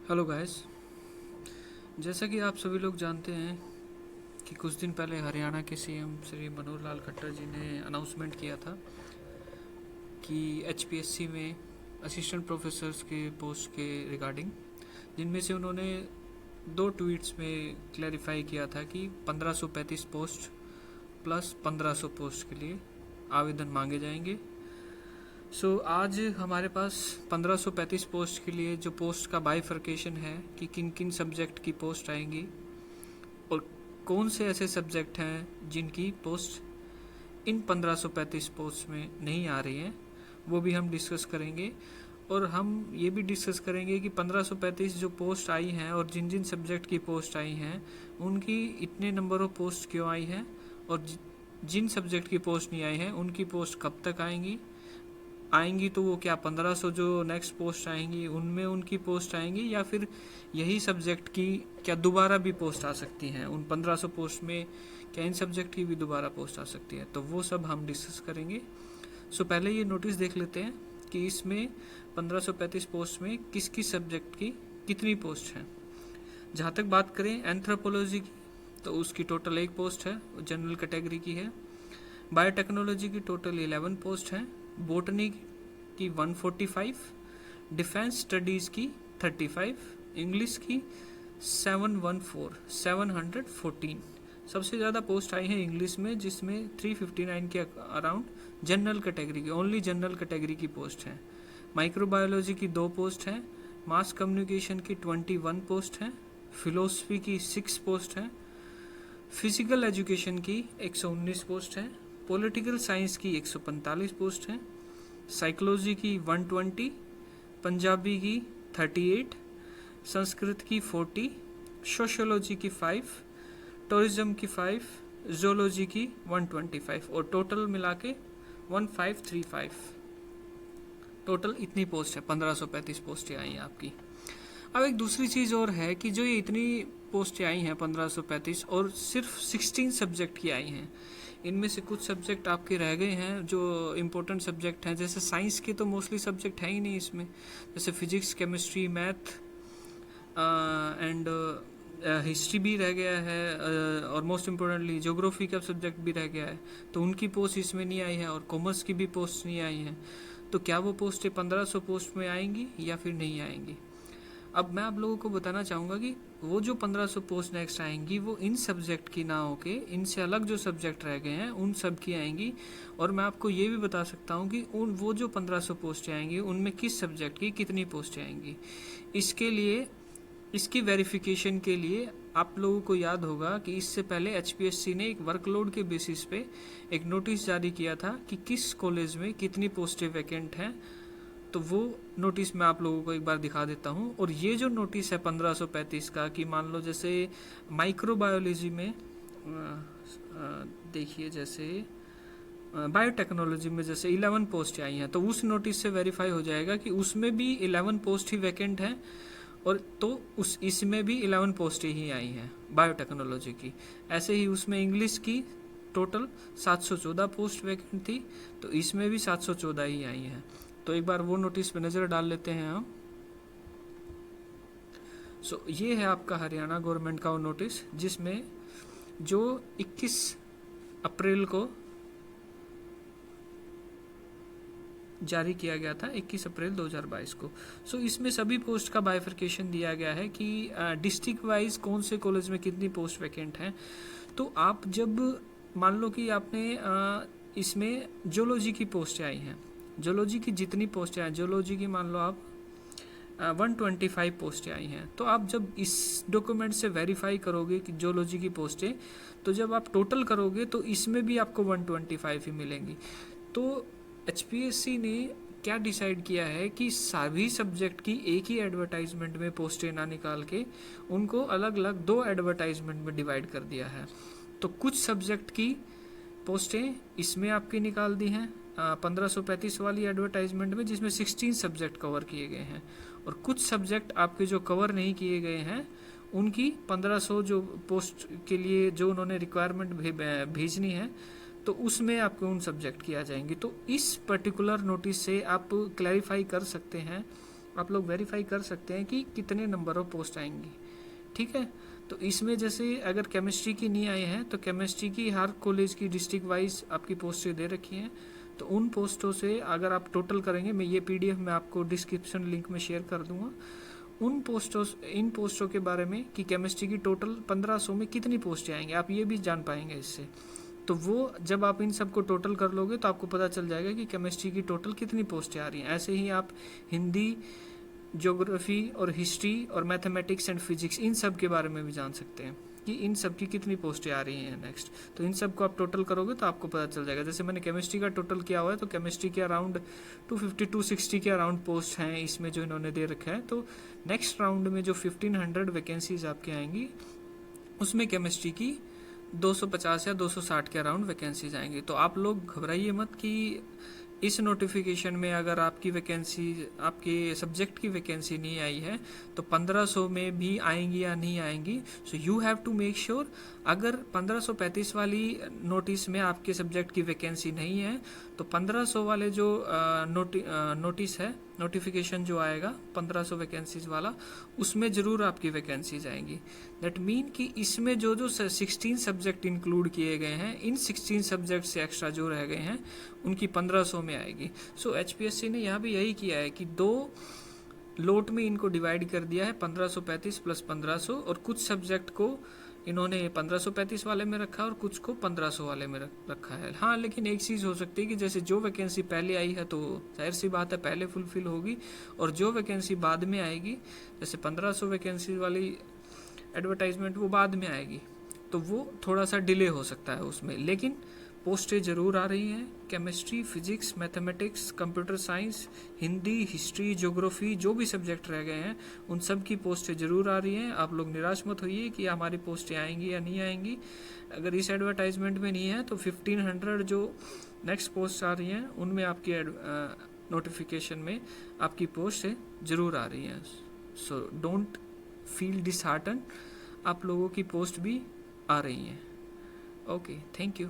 Hello guys. जैसा कि आप सभी लोग जानते हैं कि कुछ दिन पहले हरियाणा के सीएम श्री मनोहर लाल खट्टर जी ने अनाउंसमेंट किया था कि एचपीएससी में असिस्टेंट प्रोफेसर्स के पोस्ट के रिगार्डिंग, जिनमें से उन्होंने दो ट्वीट्स में क्लैरिफाई किया था कि 1535 पोस्ट प्लस 1500 पोस्ट के लिए आवेदन मांगे जाएंगे। आज हमारे पास 1535 पोस्ट के लिए जो पोस्ट का बाइफर्केशन है कि किन किन सब्जेक्ट की पोस्ट आएंगी और कौन से ऐसे सब्जेक्ट हैं जिनकी पोस्ट इन 1535 पोस्ट में नहीं आ रही हैं, वो भी हम डिस्कस करेंगे। और हम ये भी डिस्कस करेंगे कि 1535 जो पोस्ट आई हैं और जिन जिन सब्जेक्ट की पोस्ट आई हैं उनकी इतने नंबर ऑफ पोस्ट क्यों आई हैं, और जिन सब्जेक्ट की पोस्ट नहीं आई हैं उनकी पोस्ट कब तक आएंगी तो वो क्या 1500 जो नेक्स्ट पोस्ट आएंगी उनमें उनकी पोस्ट आएंगी, या फिर यही सब्जेक्ट की क्या दोबारा भी पोस्ट आ सकती हैं उन 1500 पोस्ट में, क्या इन सब्जेक्ट की भी दोबारा पोस्ट आ सकती है, तो वो सब हम डिस्कस करेंगे। पहले ये नोटिस देख लेते हैं कि इसमें 1535 पोस्ट में किस किस सब्जेक्ट की कितनी पोस्ट है। जहाँ तक बात करें एंथ्रोपोलॉजी की, तो उसकी टोटल 1 पोस्ट है, जनरल कैटेगरी की है। बायोटेक्नोलॉजी की टोटल 11 पोस्ट है। बोटनी की 145, डिफेंस स्टडीज़ की 35, इंग्लिश की 714 सबसे ज़्यादा पोस्ट आई है इंग्लिश में, जिसमें 359 के अराउंड जनरल कैटेगरी की, ओनली जनरल कैटेगरी की पोस्ट है। माइक्रोबायोलॉजी की 2 पोस्ट हैं। मास कम्युनिकेशन की 21 पोस्ट हैं। फिलोसफी की 6 पोस्ट हैं। फिजिकल एजुकेशन की 119 पोस्ट है। पॉलिटिकल साइंस की 145 पोस्ट हैं। साइकोलॉजी की 120, पंजाबी की 38, संस्कृत की 40, सोशियोलॉजी की 5, टूरिज्म की 5, जोलॉजी की 125 और टोटल मिला के 1535। टोटल इतनी पोस्ट है, 1535 पोस्टें आई हैं आपकी। अब एक दूसरी चीज़ और है कि जो ये इतनी पोस्टें आई हैं 1535 और सिर्फ 16 सब्जेक्ट की आई हैं, इनमें से कुछ सब्जेक्ट आपके रह गए हैं जो इम्पोर्टेंट सब्जेक्ट हैं। जैसे साइंस के तो मोस्टली सब्जेक्ट है ही नहीं इसमें, जैसे physics, chemistry, math and history भी रह गया है, और मोस्ट इम्पोर्टेंटली ज्योग्राफी का सब्जेक्ट भी रह गया है, तो उनकी पोस्ट इसमें नहीं आई है। और कॉमर्स की भी पोस्ट नहीं आई है। तो क्या वो पोस्टें 1500 पोस्ट में आएंगी या फिर नहीं आएंगी? अब मैं आप लोगों को बताना चाहूँगा कि वो जो 1500 पोस्ट नेक्स्ट आएंगी वो इन सब्जेक्ट की ना होके इनसे अलग जो सब्जेक्ट रह गए हैं उन सब की आएंगी। और मैं आपको ये भी बता सकता हूँ कि वो जो 1500 पोस्टें आएंगी उनमें किस सब्जेक्ट की कितनी पोस्टें आएंगी। इसके लिए, इसकी वेरिफिकेशन के लिए आप लोगों को याद होगा कि इससे पहले एचपीएससी ने एक वर्कलोड के बेसिस पे एक नोटिस जारी किया था कि किस कॉलेज में कितनी पोस्टें वैकेंट हैं। तो वो नोटिस मैं आप लोगों को एक बार दिखा देता हूँ। और ये जो नोटिस है 1535 का, कि मान लो जैसे माइक्रोबायोलॉजी में देखिए, जैसे बायोटेक्नोलॉजी में जैसे 11 पोस्ट आई हैं, तो उस नोटिस से वेरीफाई हो जाएगा कि उसमें भी 11 पोस्ट ही वैकेंट हैं, और तो उस इसमें भी 11 पोस्टें ही आई हैं बायोटेक्नोलॉजी की। ऐसे ही उसमें इंग्लिश की टोटल 714 पोस्ट वैकेंट थी, तो इसमें भी 714 ही आई हैं। तो एक बार वो नोटिस पे नज़र डाल लेते हैं हम। ये है आपका हरियाणा गवर्नमेंट का वो नोटिस, जिसमें जो 21 अप्रैल को जारी किया गया था, 21 अप्रैल 2022 को। इसमें सभी पोस्ट का बाइफर्केशन दिया गया है कि डिस्ट्रिक्ट वाइज कौन से कॉलेज में कितनी पोस्ट वैकेंट हैं। तो आप जब मान लो कि आपने इसमें जोलॉजी की पोस्टें आई हैं, जोलॉजी की जितनी पोस्टें आई, जोलॉजी की मान लो आप 125 पोस्टें आई हैं, तो आप जब इस डॉक्यूमेंट से वेरीफाई करोगे कि जोलॉजी की पोस्टें, तो जब आप टोटल करोगे तो इसमें भी आपको 125 ही मिलेंगी। तो एचपीएससी ने क्या डिसाइड किया है कि सभी सब्जेक्ट की एक ही एडवर्टाइजमेंट में पोस्टें ना निकाल के उनको अलग अलग 2 एडवर्टाइजमेंट में डिवाइड कर दिया है। तो कुछ सब्जेक्ट की पोस्टें इसमें आपकी निकाल दी हैं 1535 वाली एडवर्टाइजमेंट में, जिसमें 16 सब्जेक्ट कवर किए गए हैं, और कुछ सब्जेक्ट आपके जो कवर नहीं किए गए हैं उनकी 1500 जो पोस्ट के लिए जो उन्होंने रिक्वायरमेंट भेजनी है, तो उसमें आपको उन सब्जेक्ट की आ जाएंगी। तो इस पर्टिकुलर नोटिस से आप क्लैरिफाई कर सकते हैं आप लोग वेरीफाई कर सकते हैं कि कितने नंबर ऑफ पोस्ट आएंगी, ठीक है। तो इसमें जैसे अगर केमिस्ट्री की नहीं आई है तो केमिस्ट्री की हर कॉलेज की डिस्ट्रिक्ट वाइज आपकी पोस्टें दे रखी हैं, तो उन पोस्टों से अगर आप टोटल करेंगे, मैं ये पीडीएफ में आपको डिस्क्रिप्शन लिंक में शेयर कर दूंगा, इन पोस्टों के बारे में कि केमिस्ट्री की टोटल 1500 में कितनी पोस्टें आएंगी, आप ये भी जान पाएंगे इससे। तो वो जब आप इन सबको टोटल कर लोगे तो आपको पता चल जाएगा कि केमिस्ट्री की टोटल कितनी पोस्टें आ रही हैं। ऐसे ही आप हिंदी, ज्योग्राफी और हिस्ट्री और मैथमेटिक्स एंड फिजिक्स इन सब के बारे में भी जान सकते हैं कि इन सब की कितनी पोस्टें आ रही हैं नेक्स्ट। तो इन सब को आप टोटल करोगे तो आपको पता चल जाएगा। जैसे मैंने केमिस्ट्री का टोटल किया हुआ है, तो केमिस्ट्री के अराउंड 250-260 के अराउंड पोस्ट हैं इसमें जो इन्होंने दे रखा है। तो नेक्स्ट राउंड में जो 1500 वैकेंसीज आपकी आएंगी उसमें केमिस्ट्री की 250 या 260 के अराउंड वैकेंसीज आएंगी। तो आप लोग घबराइए मत कि इस नोटिफिकेशन में अगर आपकी वैकेंसी, आपके सब्जेक्ट की वैकेंसी नहीं आई है तो 1500 में भी आएंगी या नहीं आएंगी। So you have to make sure, अगर 1535 वाली नोटिस में आपके सब्जेक्ट की वैकेंसी नहीं है तो 1500 वाले जो नोटिस है, नोटिफिकेशन जो आएगा 1500 वैकेंसीज वाला, उसमें जरूर आपकी वैकेंसीज आएंगी। दैट मीन कि इसमें जो 16 सब्जेक्ट इंक्लूड किए गए हैं, इन 16 सब्जेक्ट से एक्स्ट्रा जो रह गए हैं उनकी 1500 में आएगी। सो एचपीएससी ने यहाँ भी यही किया है कि 2 लोट में इनको डिवाइड कर दिया है, 1535 प्लस 1500, और कुछ सब्जेक्ट को इन्होंने 1535 वाले में रखा और कुछ को 1500 वाले में रखा है। हाँ, लेकिन एक चीज़ हो सकती है कि जैसे जो वैकेंसी पहले आई है तो जाहिर सी बात है पहले फुलफिल होगी, और जो वैकेंसी बाद में आएगी, जैसे 1500 वैकेंसी वाली एडवर्टाइजमेंट वो बाद में आएगी, तो वो थोड़ा सा डिले हो सकता है उसमें, लेकिन पोस्टें ज़रूर आ रही हैं। Chemistry, physics, mathematics, computer science, Hindi, history, geography, जो भी सब्जेक्ट रह गए हैं उन सब की पोस्टें ज़रूर आ रही हैं। आप लोग निराश मत होइए कि हमारी पोस्टें आएंगी या नहीं आएंगी। अगर इस एडवर्टाइजमेंट में नहीं है तो 1500 जो नेक्स्ट पोस्ट आ रही हैं उनमें आपकी नोटिफिकेशन में आपकी पोस्ट ज़रूर आ रही हैं। सो डोंट फील डिसहार्टन, आप लोगों की पोस्ट भी आ रही हैं। Okay, thank you.